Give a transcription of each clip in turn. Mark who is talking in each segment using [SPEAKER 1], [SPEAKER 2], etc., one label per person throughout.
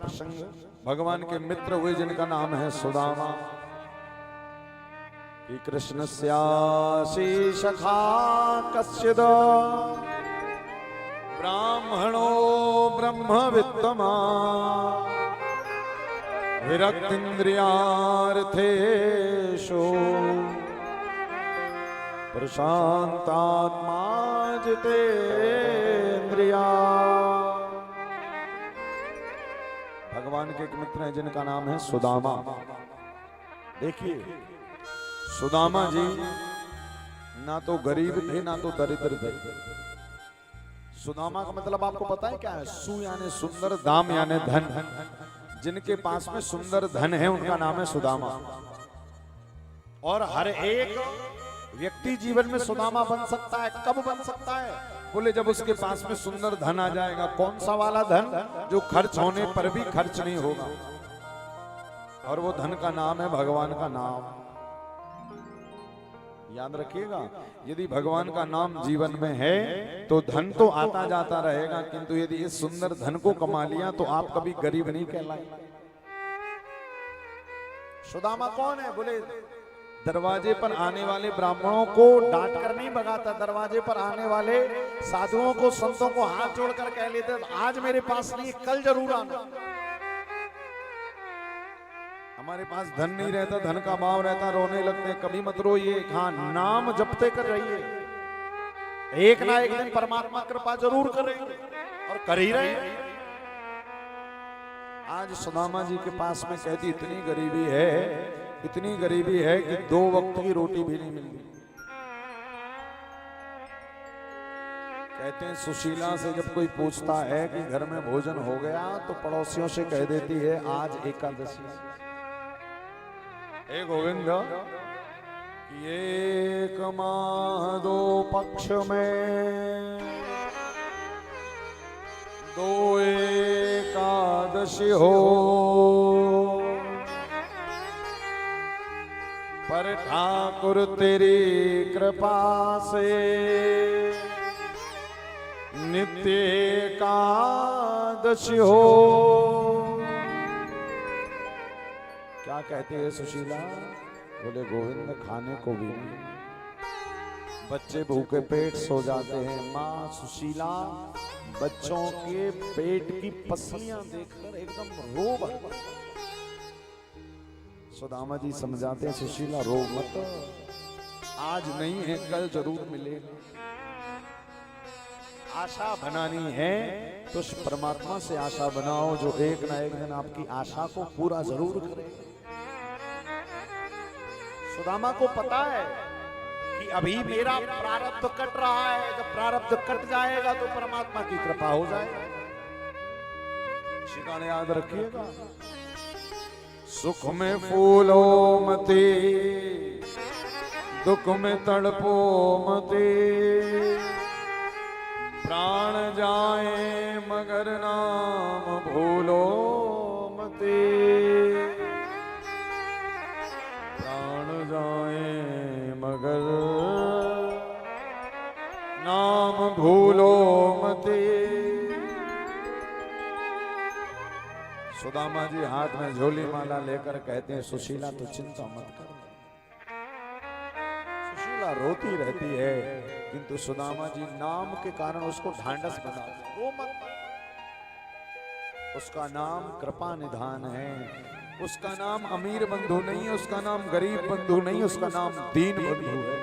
[SPEAKER 1] प्रसंग। भगवान के मित्र हुए जिनका नाम है सुदामा। कि कृष्ण स्यासी सखा कश्चिद ब्राह्मणो ब्रह्मवित्तमा विरक्तिन्द्रियार्थेषु प्रशांतात्मा जितेन्द्रिया। भगवान के एक मित्र हैं जिनका नाम है सुदामा। देखिए सुदामा जी ना तो गरीब थे ना तो दरिद्र थे। सुदामा का मतलब आपको पता है क्या है? सु यानी सुंदर, दाम यानी धन। जिनके पास में सुंदर धन है उनका नाम है सुदामा। और हर एक व्यक्ति जीवन में सुदामा बन सकता है। कब बन सकता है? बोले जब उसके पास में सुंदर धन आ जाएगा। कौन सा वाला धन? जो खर्च होने पर भी खर्च नहीं होगा। और वो धन का नाम है भगवान का नाम। याद रखिएगा, यदि भगवान का नाम जीवन में है तो धन तो आता जाता रहेगा, किंतु यदि इस सुंदर धन को कमा लिया तो आप कभी गरीब नहीं कहलाएंगे। सुदामा कौन है? बोले दरवाजे पर आने वाले ब्राह्मणों को डांट कर नहीं भगाता। दरवाजे पर आने वाले साधुओं को, संतों को हाथ जोड़कर कह लेते आज मेरे पास नहीं, कल जरूर आना। हमारे पास धन नहीं रहता, धन का अभाव रहता, रोने लगते, कभी मत रोइए। हाँ, नाम जपते कर रहिए। एक ना एक दिन परमात्मा कृपा जरूर करेंगे और कर ही रहे। आज सुदामा जी के पास में कहती इतनी गरीबी है, इतनी गरीबी है कि 2 वक्त की रोटी भी नहीं मिलती। कहते हैं सुशीला से जब कोई पूछता है कि घर में भोजन हो गया तो पड़ोसियों से कह देती है आज एकादशी। हे गोविंद, एक माह 2 पक्ष में 2 एकादशी हो, पर ठाकुर तेरी कृपा से नित्य एकादशी हो। क्या कहती है सुशीला? बोले गोविंद खाने को भी नहीं, बच्चे भूखे पेट सो जाते हैं। माँ सुशीला बच्चों के पेट की पसलियां देखकर एकदम रो भरती। सुदामा जी समझाते हैं सुशीला रो मत, आज नहीं है कल जरूर मिलेगा। आशा बनानी है तो उस परमात्मा से आशा बनाओ जो एक ना एक दिन आपकी आशा को पूरा जरूर करे। सुदामा को पता है कि अभी मेरा प्रारब्ध कट रहा है, जब प्रारब्ध कट जाएगा तो परमात्मा की कृपा हो जाएगी। ठिकाने याद रखिएगा, सुख में फूलो मते, दुख में तड़पो मते, प्राण जाए मगर नाम भूलो मते, प्राण जाए मगर नाम भूलो मते। सुदामा जी हाथ में झोली माला लेकर कहते हैं सुशीला तो चिंता मत कर। सुशीला रोती रहती है, किंतु सुदामा जी नाम के कारण उसको ढांढस बनाते। वो मत, उसका नाम कृपा निधान है। उसका नाम अमीर बंधु नहीं है, उसका नाम गरीब बंधु नहीं, उसका नाम दीन बंधु है।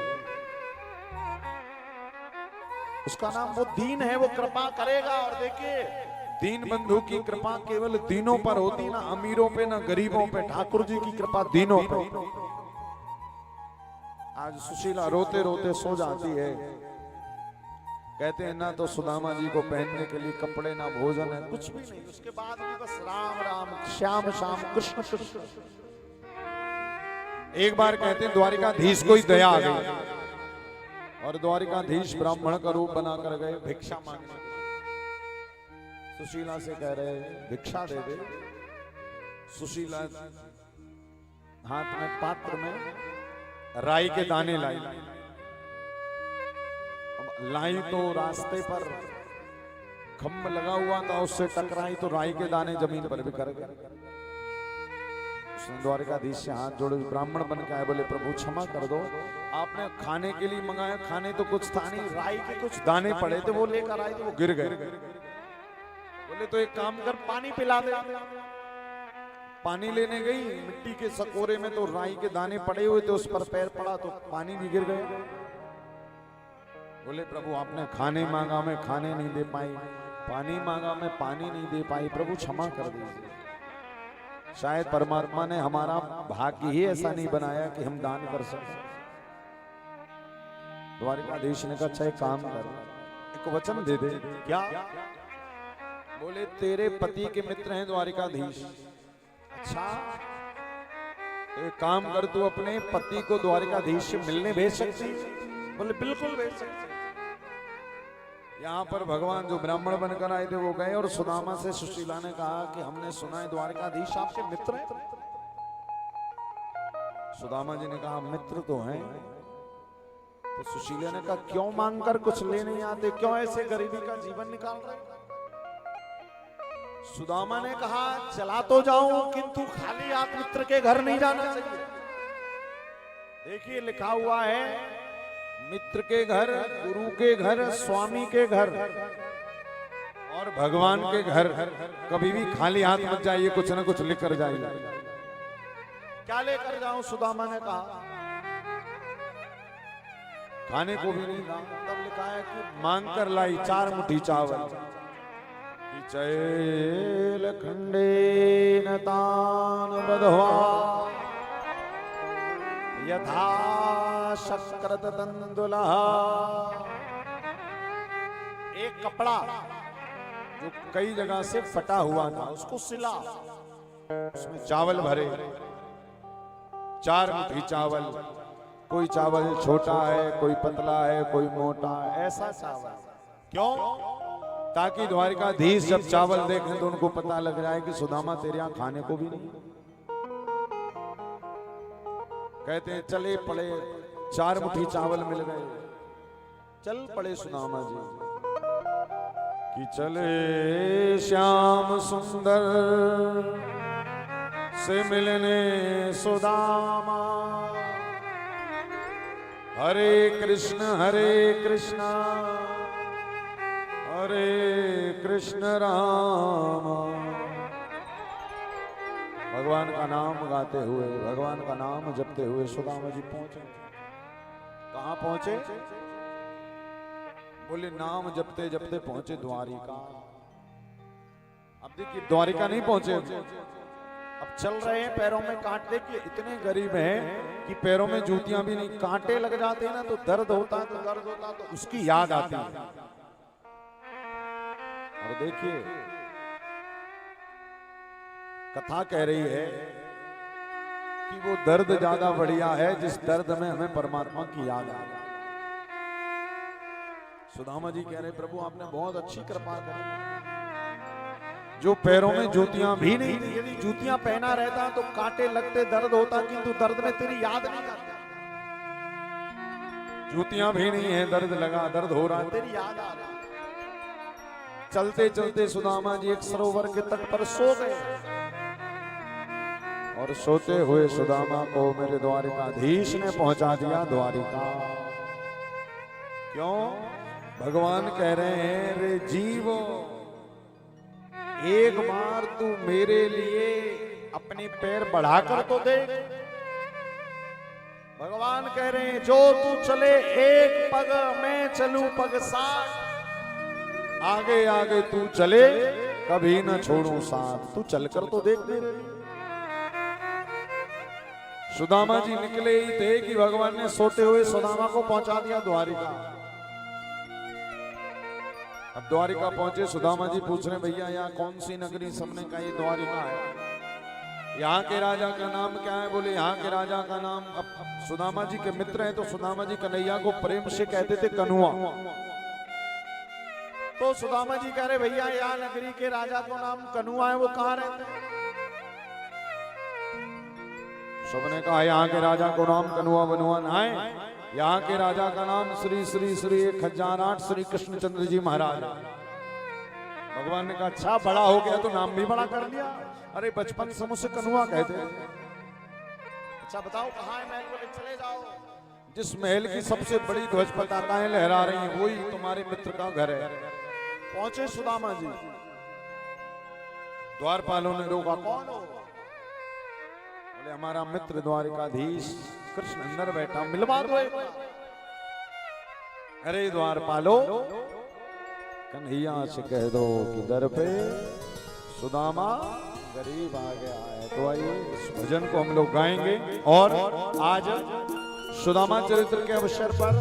[SPEAKER 1] उसका नाम वो दीन है, वो कृपा करेगा। और देखिए दीन बंधु की कृपा केवल दीनों पर होती, ना अमीरों पे ना गरीबों पे। ठाकुर जी की कृपा दीनों पर। आज सुशीला रोते रोते सो जाती है। कहते हैं ना तो सुदामा जी को पहनने के लिए कपड़े, ना भोजन है, कुछ भी नहीं। उसके बाद भी बस राम राम, श्याम श्याम, कृष्ण कृष्ण। एक बार कहते हैं द्वारिकाधीश को ही दया आ गई और द्वारिकाधीश ब्राह्मण का रूप बनाकर गए भिक्षा मांगने। सुशीला से कह रहे भिक्षा दे दे। सुशीला हाथ में पात्र में राई के दाने लाई तो रास्ते पर खम्भ लगा हुआ था, उससे टकराई तो राई के दाने जमीन पर बिखर गए। उसने द्वारिकाधीश से हाथ जोड़े, ब्राह्मण बन के आए, बोले प्रभु क्षमा कर दो, आपने खाने के लिए मंगाया, खाने तो कुछ था नहीं, राई के कुछ दाने पड़े थे, वो लेकर आए तो वो गिर गए। बोले तो एक काम कर, पानी पिला दे। पानी लेने गई, मिट्टी के सकोरे में तो राई के दाने पड़े हुए थे, उस पर पैर पड़ा तो पानी भी गिर गया। बोले प्रभु आपने खाने मांगा, मैं खाने नहीं दे पाई, पानी मांगा, मैं पानी नहीं दे पाई, प्रभु क्षमा कर दीजिए। शायद परमात्मा ने हमारा भाग्य ही ऐसा नहीं बनाया कि हम दान कर सकें। द्वारिकाधीश ने कहा अच्छा एक काम कर, एक वचन दे दे। क्या? बोले तेरे पति के मित्र हैं द्वारिकाधीश। अच्छा तो एक काम कर, तू अपने पति को द्वारिकाधीश से मिलने भेज सकती? बोले बिल्कुल भेज सकती। यहाँ पर भगवान जो ब्राह्मण बनकर आए थे वो गए और सुदामा से सुशीला ने कहा कि हमने सुना है द्वारिकाधीश आपके मित्र हैं। सुदामा जी ने कहा मित्र तो हैं। तो सुशीला ने कहा क्यों मांगकर कुछ ले नहीं आते, क्यों ऐसे गरीबी का जीवन निकाल रहे? सुदामा ने कहा चला तो जाऊं, किंतु खाली हाथ मित्र के घर नहीं जाना चाहिए। देखिए लिखा हुआ है मित्र के घर, गुरु के घर, स्वामी के घर और भगवान के घर कभी भी खाली हाथ मत जाइए, कुछ न कुछ लेकर जाइए। क्या लेकर जाऊं? सुदामा ने कहा खाने को भी नहीं था। तब लिखा है कि मांग कर लाई 4 मुट्ठी चावल। चैल खंडे नतान बधवा यथा शक्रत तंदुला। एक कपड़ा जो कई जगह से फटा हुआ था उसको सिला, उसमें चावल भरे, 4 मुट्ठी चावल। कोई चावल छोटा है, कोई पतला है, कोई मोटा है, ऐसा चावल। क्यों? ताकि द्वारिकाधीश जब चावल देखें तो उनको पता लग जाए कि सुदामा तेरे यहाँ खाने को भी नहीं। कहते हैं चले पड़े, 4 मुट्ठी चावल मिल गए, चल पड़े सुदामा जी कि चले श्याम सुंदर से मिलने सुदामा। हरे कृष्ण हरे कृष्ण राम। भगवान का नाम गाते हुए, भगवान का नाम जपते हुए सुदामा जी पहुंचे। कहां पहुंचे? बोले नाम जपते जपते पहुंचे द्वारिका। अब देखिए द्वारिका नहीं पहुंचे, अब चल रहे हैं, पैरों में कांटे। देखिए इतने गरीब हैं कि पैरों में जूतियां भी नहीं, कांटे लग जाते हैं ना तो दर्द होता है, तो उसकी याद आती है। और देखिए कथा कह रही है कि वो दर्द ज्यादा बढ़िया है जिस दर्द में हमें परमात्मा की याद आ गई। सुदामा जी कह रहे प्रभु आपने बहुत अच्छी कृपा करी। जो पैरों में जूतियां भी नहीं थी, यदि जूतियां पहना रहता तो कांटे लगते, दर्द होता, किंतु दर्द में तेरी याद नहीं आती। जूतियां भी नहीं है, दर्द लगा, दर्द हो रहा है, तेरी याद आ रही। चलते चलते सुदामा जी एक सरोवर के तट पर सो गए और सोते हुए सुदामा को मेरे द्वारिकाधीश ने पहुंचा दिया द्वारिका। क्यों? भगवान कह रहे हैं रे जीवो, एक बार तू मेरे लिए अपने पैर बढ़ाकर तो देख। भगवान कह रहे हैं जो तू चले एक पग, मैं चलूं पग 60। आगे आगे तू चले, कभी न छोड़ूं साथ। तू चलकर तो देख दे। सुदामा जी निकले ही थे कि भगवान ने सोते हुए सुदामा को पहुंचा दिया द्वारिका। अब द्वारिका पहुंचे, सुदामा जी पूछ रहे भैया यहाँ कौन सी नगरी? सबने कहा ये द्वारिका है। यहाँ के राजा का नाम क्या है? बोले यहाँ के राजा का नाम। अब सुदामा जी के मित्र हैं तो सुदामा जी कन्हैया को प्रेम से कहते थे कन्हुआ। तो सुदामा जी कह रहे भैया यहाँ नगरी के राजा का नाम कन्हुआ है, वो कहाँ रहते हैं? सबने कहा यहाँ के राजा को नाम कन्हुआ बनुआ ना है, यहाँ के राजा का नाम श्री श्री श्री 1008 श्री कृष्णचंद्र जी महाराज। भगवान ने कहा अच्छा बड़ा हो गया तो नाम भी बड़ा कर लिया। अरे बचपन से मुझसे कन्हुआ कहते हैं। अच्छा बताओ कहाँ है महल, बोले चले जाओ। जिस महल की सबसे बड़ी ध्वज पताकाएं लहरा रही हैं वही तुम्हारे मित्र का घर है। पहुंचे सुदामा जी, द्वारपालों ने रोका, कौन हो? बोले हमारा मित्र द्वारिकाधीश कृष्ण अंदर बैठा, मिलवा दो एक। अरे द्वारपालो कन्हैया से कह दो कि दर पे सुदामा गरीब आ गया है। तो आइए इस भजन को हम लोग गाएंगे। और आज सुदामा चरित्र के अवसर पर,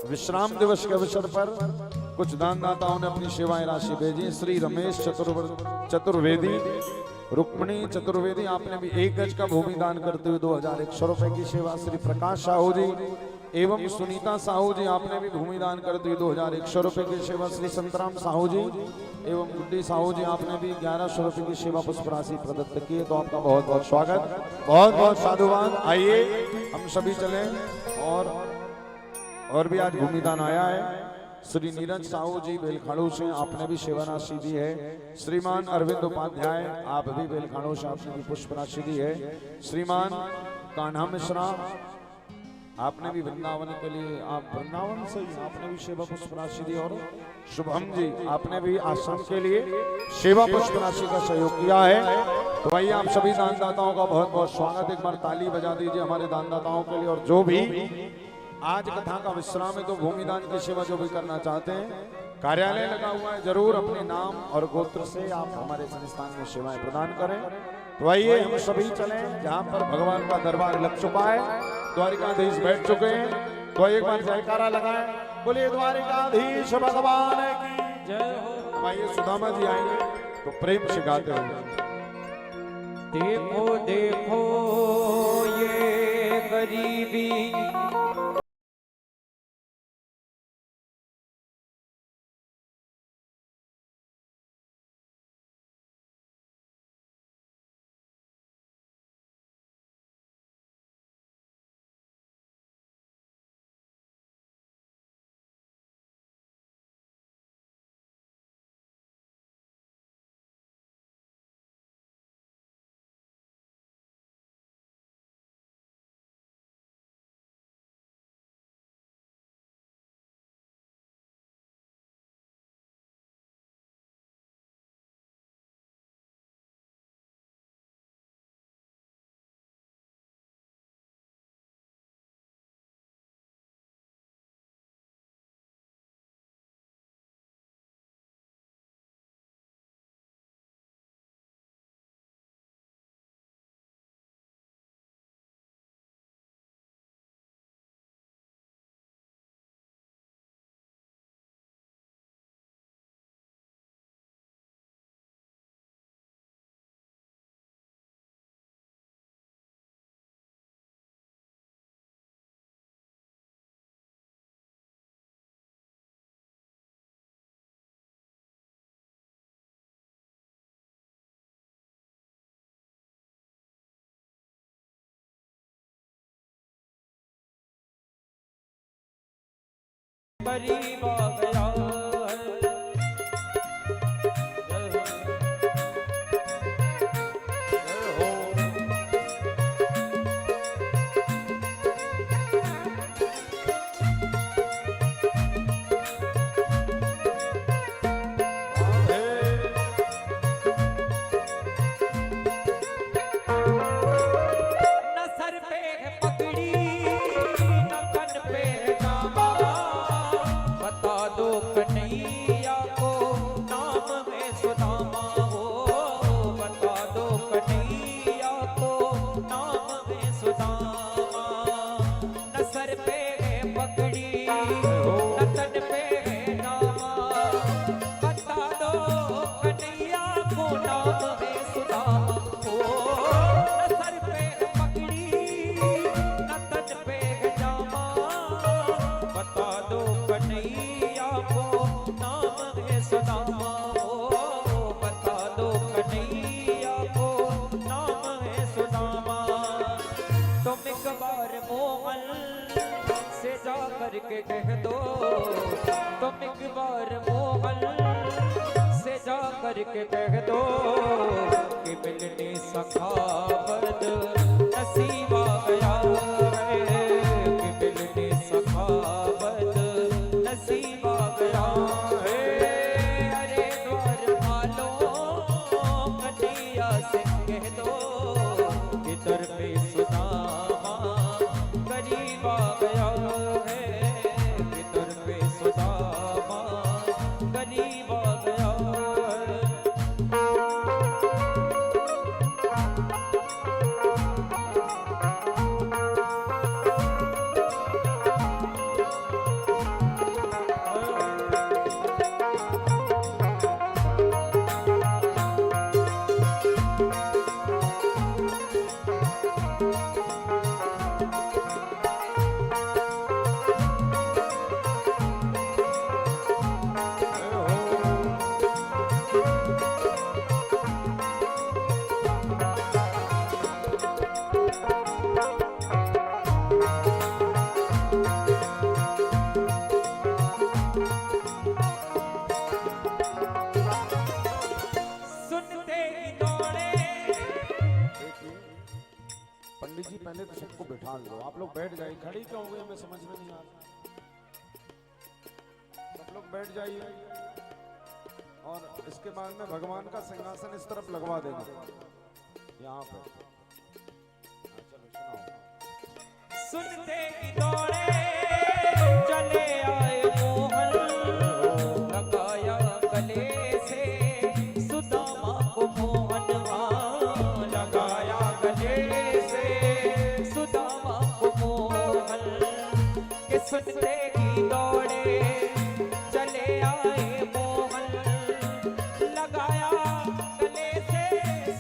[SPEAKER 1] विश्राम दिवस के अवसर पर कुछ दानदाताओं ने अपनी सेवाएं राशि भेजी। श्री रमेश चतुर्वेदी, रुक्मणी चतुर्वेदी, आपने भी 1 गज का भूमि दान करते हुए 2100 रुपए की सेवा। श्री प्रकाश साहू जी एवं सुनीता साहू जी, आपने भी भूमि दान करते हुए 2100 रुपए की सेवा। श्री संतराम साहू जी एवं गुड्डी साहू जी, आपने भी 1100 रुपए की सेवा पुष्प राशि प्रदत्त की है। तो आपका बहुत बहुत स्वागत, बहुत बहुत साधुवाद। आइए हम सभी चलें। और भी आज भूमि दान आया है। श्री नीरज साहू जी बेलखाड़ू से, आपने भी सेवा राशि दी है। श्रीमान अरविंद उपाध्याय, आप भी बेलखाड़ू से, आपने भी पुष्प राशि दी है। श्रीमान कान्हा मिश्रा, आपने भी वृंदावन के लिए, आप वृंदावन से ही आपने भी सेवा पुष्प राशि दी। और शुभम जी, आपने भी आश्रम के लिए सेवा पुष्प राशि का सहयोग किया है। तो आइए आप सभी दानदाताओं का बहुत बहुत स्वागत। एक बार ताली बजा दीजिए हमारे दानदाताओं के लिए। और जो भी आज कथा का विश्राम है तो भूमि दान की सेवा जो भी करना चाहते हैं, कार्यालय लगा हुआ है, जरूर अपने नाम और गोत्र से आप हमारे संस्थान में सेवाएं प्रदान करें। तो आइए हम सभी चलें जहां पर भगवान का दरबार लग चुका है, द्वारिकाधीश बैठ चुके हैं। तो एक बार जयकारा लगाएं, बोलिए द्वारिकाधीश भगवान की जय हो। आइए सुदामा जी आएंगे तो प्रेम से गाते हुए।
[SPEAKER 2] देखो देखो ये गरीबी, गरीब आ गया सखावत नसीबा गया है कि मिलने सखावत नसीबा गया है। अरे द्वार वालों कन्हैया से कह दो कि दर पे सुदामा करीब आ गया है कि दर पे सुदामा करीब आ गया है। सुनते ही दौड़े।
[SPEAKER 1] देखिए पंडित जी पहले तो सबको बिठा लो, आप लोग बैठ जाइए। खड़ी क्यों हो गए हमें समझ में नहीं आ रहा। सब लोग बैठ जाइए और इसके बाद में भगवान का सिंहासन इस तरफ लगवा देना यहाँ पे। हाँ, चलो सुनाओ।
[SPEAKER 2] सुनते ही दौड़े चले आए मोहन लगाया गले से सुदामा को मोहन हाँ लगाया गले से सुदामा को मोहन के सुनते ही दौड़े चले आए मोहन लगाया गले से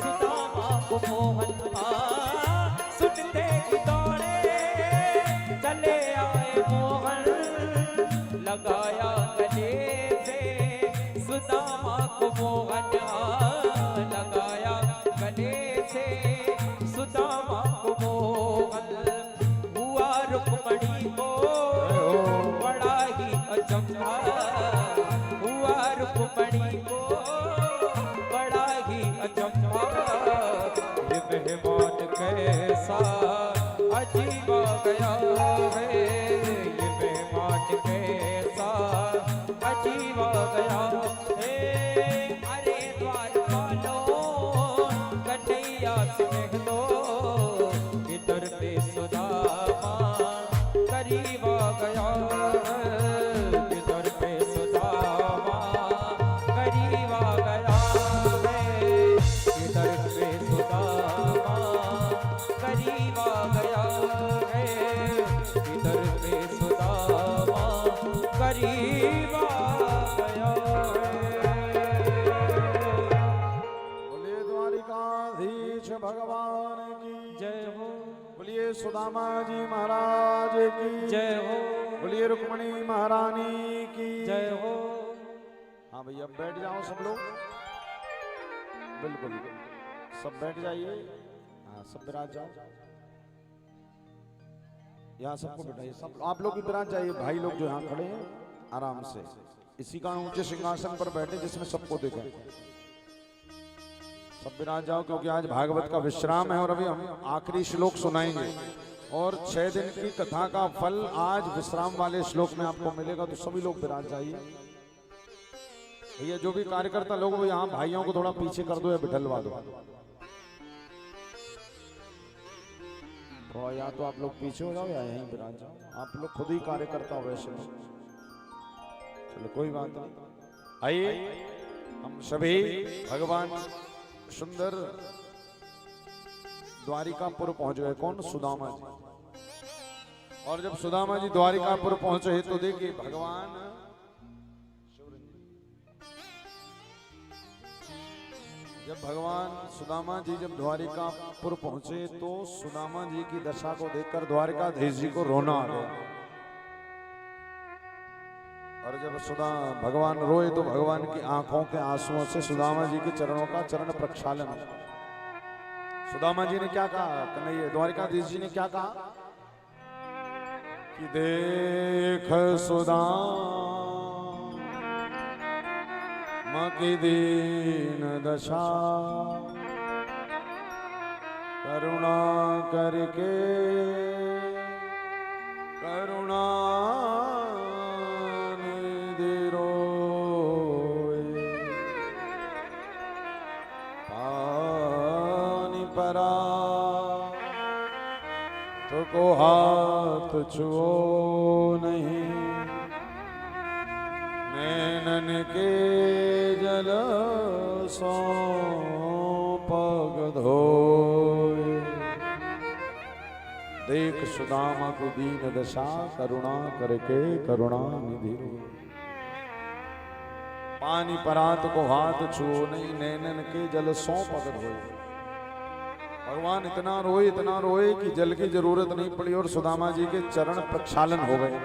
[SPEAKER 2] सुदामा को मोहन हाँ सुनते ही दौड़े चले आए मोहन लगाया गले से सुदामा को मोहन हाँ लगाया गले से सुदामा को मोहन हुआ रुक्मणी को बड़ा ही अचंभा हुआ रुक्मणी को बड़ा ही अचंभा ये मेहमान कैसा अजीब आ गया है ये मेहमान कैसा अजीब आ गया है। अरे द्वार वालों कन्हैया से कह दो कि दर पे सुदामा करीब आ गया है कि दर पे सुदामा करीब आ गया है कि दर पे सुदामा करीब आ गया है कि दर पे सुदामा करीब आ गया है।
[SPEAKER 1] बोलिए द्वारिकाधीश भगवान की
[SPEAKER 2] जय हो
[SPEAKER 1] बोलिए सुदामा जी महाराज की
[SPEAKER 2] जय हो
[SPEAKER 1] बोलिए रुक्मणी महारानी की
[SPEAKER 2] जय हो।
[SPEAKER 1] हाँ भैया बैठ जाओ सब लोग, बिल्कुल सब बैठ जाइए। हाँ सब विराज जाओ, यहाँ सबको बिठाइए। सब आप लोग भी विराज जाइए, भाई लोग जो यहाँ खड़े हैं आराम से इसी का ऊंचे सिंहासन पर बैठे जिसमें सबको देखें। सब विराज जाओ क्योंकि आज भागवत का विश्राम है और अभी हम आखिरी श्लोक सुनाएंगे और 6 दिन की कथा का फल आज विश्राम वाले श्लोक में आपको मिलेगा। तो सभी लोग विराज जाइए। भैया जो भी कार्यकर्ता लोग वो यहाँ भाइयों को थोड़ा पीछे कर दो या बिठलवा दो। और या तो आप लोग पीछे हो जाओ या यहीं विराज जाओ। आप लोग खुद ही कार्यकर्ता हो वैसे। चलो कोई बात नहीं। आइए हम सभी भगवान सुंदर द्वारिकापुर पहुंच गए। कौन? सुदामा जी। और जब सुदामा जी द्वारिकापुर पहुंचे तो देखिए भगवान जब भगवान सुदामा जी जब द्वारिकापुर पहुंचे तो सुदामा जी की दशा को देखकर द्वारिकाधीश जी को रोना आ गया। और जब भगवान रोए तो भगवान की आंखों के आंसुओं से सुदामा जी के चरणों का चरण प्रक्षालन। सुदामा जी ने क्या कहा? कन्हैया द्वारिकाधीश जी ने क्या कहा कि देख सुदामा की दीन दशा करुणा करके करुणा निधि रोए, पानी परा तो को हाथ छुओ नहीं, नैनन के जल सो पग धोए। देख सुदामा को दीन दशा, करुणा करके करुणा निधि रोए। पानी परात को हाथ छुओ नहीं, नैनन के जल सौ पग धोए। भगवान इतना रोए कि जल की जरूरत नहीं पड़ी और सुदामा जी के चरण प्रक्षालन हो गए।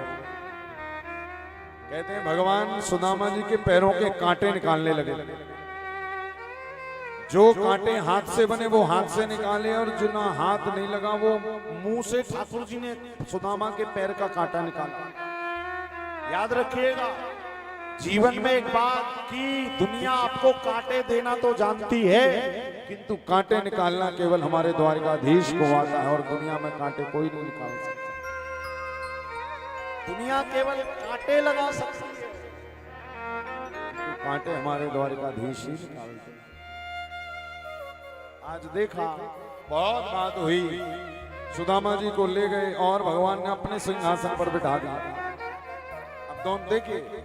[SPEAKER 1] कहते हैं भगवान सुदामा जी के पैरों के कांटे निकालने लगे। जो कांटे हाथ से बने वो हाथ से निकाले, और जो ना हाथ नहीं लगा वो मुंह से ठाकुर जी ने सुदामा के पैर का कांटा निकाला। याद रखिएगा, जीवन में एक बात कि दुनिया आपको कांटे देना तो जानती है, किंतु कांटे निकालना केवल हमारे द्वारकाधीश को आता है, और दुनिया में कांटे कोई नहीं निकाल सकता। दुनिया केवल कांटे लगा सकती है, कांटे हमारे द्वारकाधीश ही निकालते। आज देखा, बहुत बात हुई, सुदामा जी को ले गए और भगवान ने अपने सिंहासन पर बिठा दिया। अब तो हम देखिए,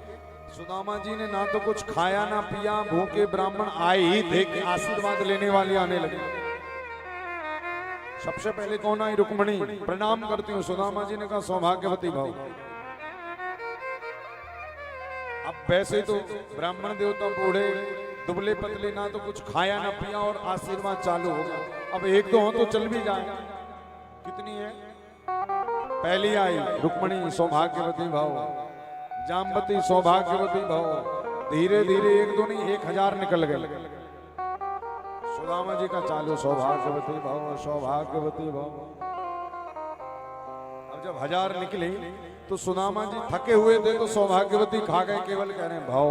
[SPEAKER 1] सुदामा जी ने ना तो कुछ खाया ना पिया, भूखे ब्राह्मण आए ही थे कि आशीर्वाद लेने वाले आने लगे। सबसे पहले कौन आई? रुक्मणी। प्रणाम करती हूँ। सुदामा जी ने कहा सौभाग्यवती भाव। अब वैसे तो ब्राह्मण देवता बूढ़े दुबले पतले, ना तो कुछ खाया ना पिया और आशीर्वाद चालू होगा। अब एक दो हो तो चल भी जाए। कितनी है? पहली आई रुक्मणी सौभाग्यवती भाव, जामवती सौभाग्यवती भाव। धीरे धीरे एक दो नहीं 1000 निकल गए। सुदामा जी का चालू सौभाग्यवती भाव, सौभाग्यवती भाव। अब जब 1000 निकले तो सुदामा जी थके हुए थे तो सौभाग्यवती खा गए, केवल कह रहे हैं भाव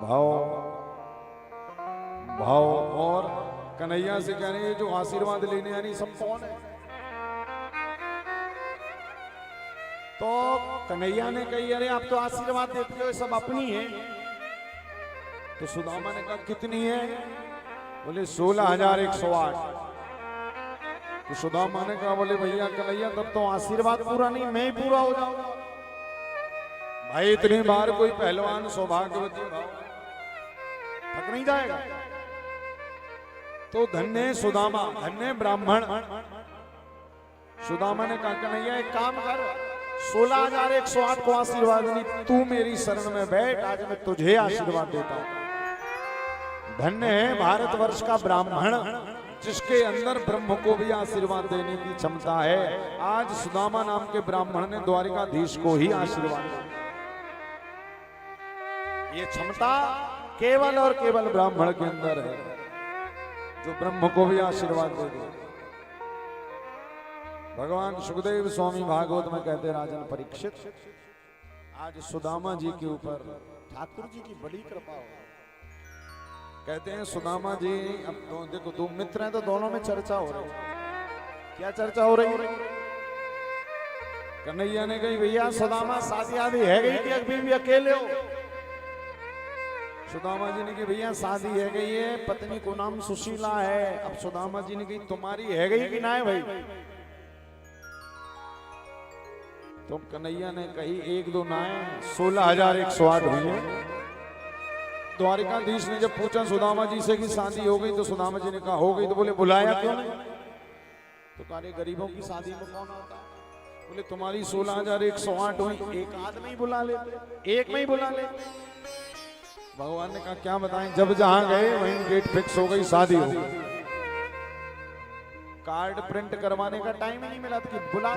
[SPEAKER 1] भाव भाव। और कन्हैया से कह रहे हैं जो आशीर्वाद लेने यानी सब कौन है? तो कन्हैया ने कही अरे आप तो आशीर्वाद देते हो, सब अपनी है। तो सुदामा ने कहा कितनी है? बोले 16,108। तो सुदामा ने कहा बोले भैया कन्हैया तब तो आशीर्वाद पूरा नहीं, मैं ही पूरा हो जाऊंगा। भाई इतनी बार कोई पहलवान सौभाग्यवती भाव थक नहीं जाएगा। तो धन्य सुदामा, धन्य ब्राह्मण। सुदामा ने कहा कन्हैया एक काम कर, 16,108 को आशीर्वाद नहीं, तू मेरी शरण में बैठ, आज मैं तुझे आशीर्वाद देता हूं। धन्य है भारतवर्ष का ब्राह्मण जिसके अंदर ब्रह्म को भी आशीर्वाद देने की क्षमता है। आज सुदामा नाम के ब्राह्मण ने द्वारिकाधीश को ही आशीर्वाद दिया। ये क्षमता केवल और केवल ब्राह्मण के अंदर है, जो ब्रह्म को भी आशीर्वाद दे दे। भगवान सुखदेव स्वामी भागवत में कहते राजन परीक्षित, आज सुदामा जी के ऊपर ठाकुर जी की बड़ी कृपा हो। कहते हैं सुदामा जी, अब देखो दो मित्र हैं तो दोनों में चर्चा हो रही है। क्या चर्चा हो रही है? कन्हैया ने कही भैया सुदामा शादी आदि है गई कि अभी भी अकेले हो? सुदामा जी ने कही भैया शादी है गई है, पत्नी को नाम सुशीला है। अब सुदामा जी ने कही तुम्हारी है गई कि ना है भाई? तो कन्हैया ने कही 1-2 ना है, 16,108 हुई है। द्वारिकाधीश ने जब पूछा सुदामा जी से कि शादी हो गई, तो सुदामा जी ने कहा हो गई। तो बोले बुलाया क्यों नहीं? तो कहा गरीबों की शादी में कौन आता? बोले तुम्हारी 16,108 हुई, एक आदमी ही बुला ले, एक में ही बुला ले। भगवान ने कहा क्या बताएं, जब जहां गए वहीं डेट फिक्स हो गई, शादी हो गई। कार्ड प्रिंट करवाने का टाइम ही नहीं मिला था कि बुला।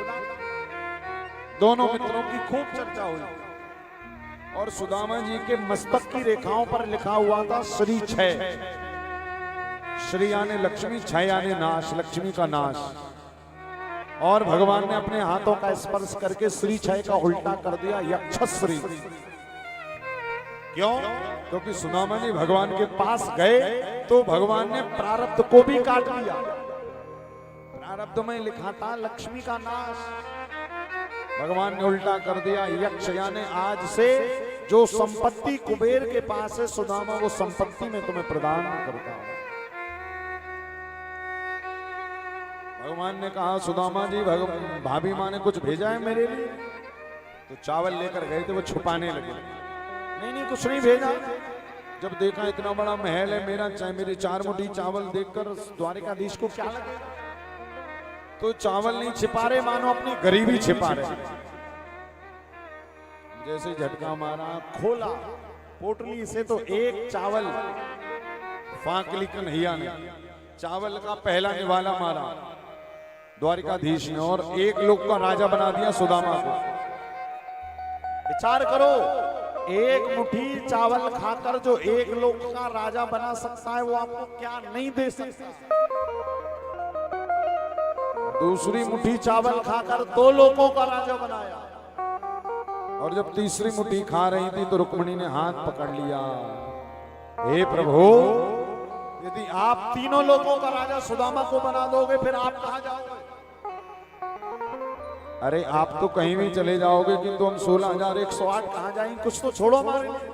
[SPEAKER 1] दोनों मित्रों की खूब चर्चा हुई और सुदामा जी के मस्तक की रेखाओं पर लिखा हुआ था श्री 6। श्री यानी लक्ष्मी, 6 यानी नाश, लक्ष्मी का नाश। और भगवान ने अपने हाथों का स्पर्श करके श्री 6 का उल्टा कर दिया, यक्षश्री। क्यों? क्योंकि सुदामा जी भगवान के पास गए तो भगवान ने प्रारब्ध को भी काट दिया। प्रारब्ध में लिखा था लक्ष्मी का नाश, भगवान ने उल्टा कर दिया। यक्ष यानी आज से जो संपत्ति कुबेर के पास है सुदामा, वो संपत्ति में तुम्हें प्रदान करता हूं। भगवान ने कहा सुदामा जी भाभी माँ ने कुछ भेजा है मेरे लिए? तो चावल लेकर गए थे, वो छुपाने लगे। नहीं कुछ नहीं भेजा। जब देखा इतना बड़ा महल है मेरा, चाहे मेरे 4 मुट्ठी चावल देखकर द्वारिकाधीश को क्या लगे? तो चावल नहीं छिपा रहे, मानो अपनी गरीबी छिपा रहे। जैसे झटका मारा, खोला पोटली से तो एक चावल फाकली कन्हैया ने चावल का पहला निवाला मारा द्वारिकाधीश ने, और 1 लोक का राजा बना दिया सुदामा को। विचार करो, 1 मुट्ठी चावल खाकर जो 1 लोक का राजा बना सकता है, वो आपको क्या नहीं दे सकता? दूसरी मुट्ठी चावल खाकर 2 लोकों का राजा बनाया, और जब तीसरी मुट्ठी खा रही थी तो रुक्मिणी ने हाथ पकड़ लिया। हे प्रभु, यदि आप 3 लोकों का राजा सुदामा को बना दोगे, फिर आप कहां जाओगे? अरे आप तो कहीं भी चले जाओगे, किंतु हम 16,108 कहां जाएंगे? कुछ तो छोड़ो हमारे लिए।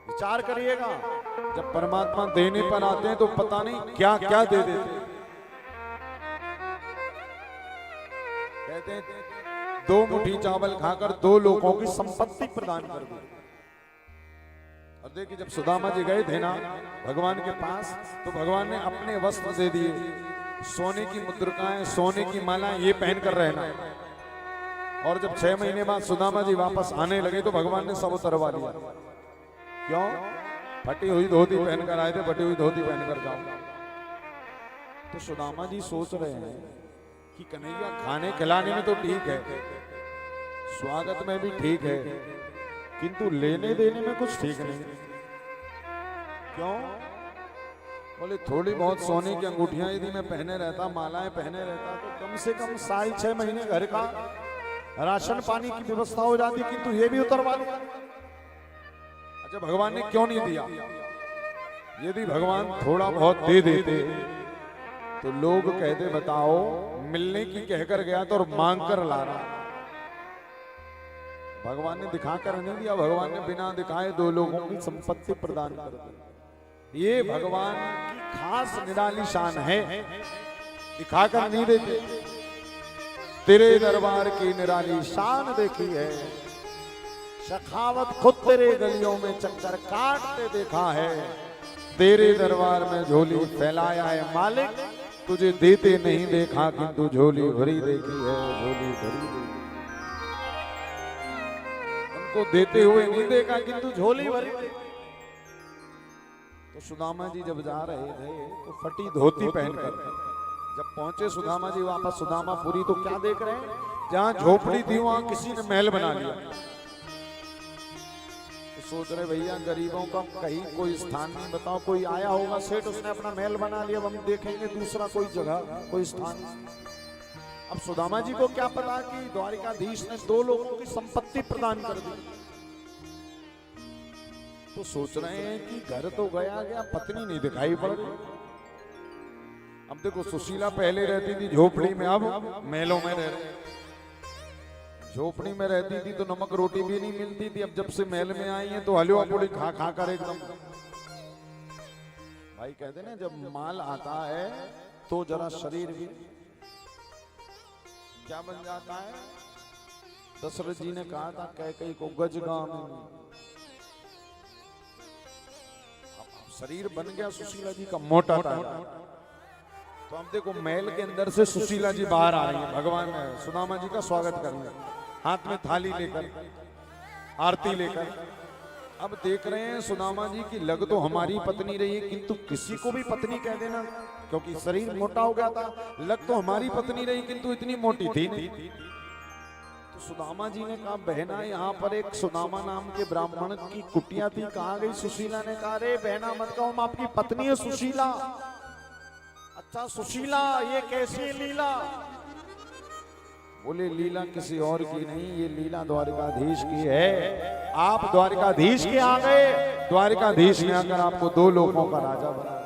[SPEAKER 1] विचार करिएगा, जब परमात्मा देने पर आते हैं तो पता नहीं क्या क्या दे देते हैं। कहते हैं 2 मुट्ठी चावल खाकर 2 लोगों की संपत्ति प्रदान कर दी। और देखिए, जब सुदामा जी गए थे ना भगवान के पास, तो भगवान ने अपने वस्त्र दे दिए, सोने की मुद्रिकाएं, सोने की मालाएं, ये पहन कर रहना। और जब 6 महीने बाद सुदामा जी वापस आने लगे तो भगवान ने सब उतरवा लिया। क्यों? फटी हुई धोती पहनकर आए थे, फटी हुई धोती पहनकर जाओ। तो सुदामा जी सोच रहे हैं कि कन्हैया खाने खिलाने में तो ठीक है, स्वागत में भी ठीक है, किंतु लेने देने में कुछ ठीक नहीं। क्यों? बोले थोड़ी बहुत सोने की अंगूठियां यदि मैं पहने रहता, मालाएं पहने रहता, तो कम से कम 6.5 महीने घर का राशन पानी की व्यवस्था हो जाती, किंतु ये भी उतरवा लिया। अच्छा, भगवान ने क्यों नहीं दिया? यदि भगवान थोड़ा बहुत दे देते तो लोग कहते बताओ मिलने की कहकर गया तो और मांग कर ला रहा। भगवान ने दिखाकर नहीं दिया, भगवान ने बिना दिखाए 2 लोगों की संपत्ति प्रदान कर दी। ये भगवान की खास निराली शान है, दिखाकर नहीं देते। तेरे दरबार की निराली शान देखी है, सखावत खुद तेरे गलियों में चक्कर काटते देखा है। तेरे दरबार में झोली फैलाया है मालिक, तुझे देते नहीं देखा, किंतु झोली भरी देखी है, झोली भरी देखी। उनको देते हुए नहीं देखा, किंतु झोली भरी देखी। तो सुदामा जी जब जा रहे थे तो फटी धोती पहनकर जब पहुंचे सुदामा जी वापस सुदामापुरी, तो क्या देख रहे हैं? जहां झोपड़ी थी वहां किसी ने महल बना लिया। तो सोच रहे भैया गरीबों का कहीं कोई स्थान नहीं, बताओ कोई आया होगा सेठ, उसने अपना महल बना लिया, हम देखेंगे दूसरा कोई जगह कोई स्थान। अब सुदामा जी को क्या पता कि द्वारिकाधीश ने 2 लोगों की संपत्ति प्रदान कर दी। तो सोच रहे हैं कि घर तो गया गया, पत्नी नहीं दिखाई पड़ रही। अब देखो, सुशीला पहले रहती थी झोपड़ी में, अब महलों में रह रहे। झोपड़ी में रहती थी तो नमक रोटी भी नहीं मिलती थी, अब जब से महल में आई है तो हलवा पूड़ी खा खा कर एकदम। भाई कहते ना, जब माल आता है तो जरा शरीर भी क्या बन जाता है। दशरथ जी ने कहा था कैकेयी को गजगाम, शरीर बन गया सुशीला जी का मोटा था। तो हम देखो महल के अंदर से सुशीला जी बाहर आ रही है, भगवान सुदामा जी का स्वागत कर रहे हैं, हाथ में थाली लेकर, आरती लेकर। अब देख रहे हैं सुदामा जी की लग तो हमारी पत्नी रही है, किंतु किसी को भी पत्नी कह देना, क्योंकि शरीर मोटा हो गया था। लग तो हमारी पत्नी रही, किंतु इतनी मोटी थी नहीं। तो सुदामा जी ने कहा बहना, यहाँ पर एक सुदामा नाम के ब्राह्मण की कुटिया थी, कहाँ गई? सुशीला ने कहा अरे बहना मत कहो, हम आपकी पत्नी है सुशीला। अच्छा सुशीला, ये कैसी लीला? बोले लीला किसी और की नहीं, ये लीला द्वारिकाधीश की है। आप द्वारिकाधीश के आ गए, द्वारिकाधीश ने आकर आपको 2 लोकों का राजा बना